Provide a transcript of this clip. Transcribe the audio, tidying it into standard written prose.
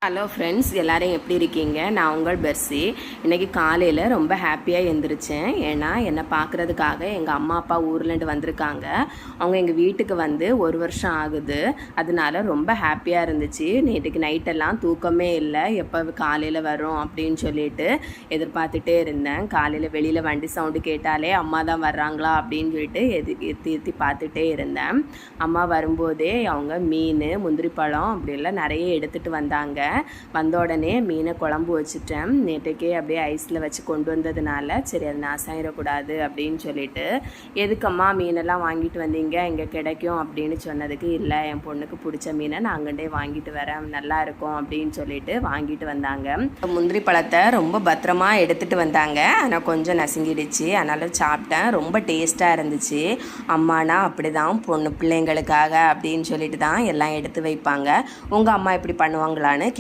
Hello friends, எல்லோரும் எப்படி இருக்கீங்க? நான் உங்கள் பெர்சி. இன்றைக்கி காலையில் ரொம்ப ஹாப்பியாக எழுந்திரிச்சேன். ஏன்னா என்னை பார்க்குறதுக்காக எங்கள் அம்மா அப்பா ஊர்லேருந்து வந்திருக்காங்க. அவங்க எங்கள் வீட்டுக்கு வந்து 1 வருஷம் ஆகுது. அதனால ரொம்ப ஹாப்பியாக இருந்துச்சு. நேற்றுக்கு நைட்டெல்லாம் தூக்கமே இல்லை, எப்போ காலையில் வரும் அப்படின்னு சொல்லிட்டு எதிர்பார்த்துட்டே இருந்தேன். காலையில் வெளியில் வண்டி சவுண்டு கேட்டாலே அம்மா தான் வர்றாங்களா அப்படின்னு சொல்லிட்டு எத்தி பார்த்துட்டே இருந்தேன். அம்மா வரும்போதே அவங்க மீன், முந்திரி பழம் அப்படிலாம் நிறைய எடுத்துகிட்டு வந்தாங்க. வந்த உடனே மீனை குழம்பு வச்சுட்டேன். நேற்றுக்கே அப்படியே ஐஸில் வச்சு கொண்டு வந்ததுனால சரி அது நாசாயிடக்கூடாது அப்படின்னு சொல்லிட்டு, எதுக்கம்மா மீனெல்லாம் வாங்கிட்டு வந்தீங்க, இங்கே கிடைக்கும் அப்படின்னு சொன்னதுக்கு, இல்லை என் பொண்ணுக்கு பிடிச்ச மீனை நான் அங்கேண்டே வாங்கிட்டு வரேன், நல்லா இருக்கும் அப்படின்னு சொல்லிட்டு வாங்கிட்டு வந்தாங்க. முந்திரி பழத்தை ரொம்ப பத்திரமா எடுத்துகிட்டு வந்தாங்க. ஆனால் கொஞ்சம் நசுங்கிடுச்சு, அதனால் சாப்பிட்டேன். ரொம்ப டேஸ்ட்டாக இருந்துச்சு. அம்மானா அப்படி தான் பிள்ளைங்களுக்காக அப்படின்னு சொல்லிட்டு தான் எல்லாம் எடுத்து வைப்பாங்க. உங்கள் அம்மா இப்படி பண்ணுவாங்களான்னு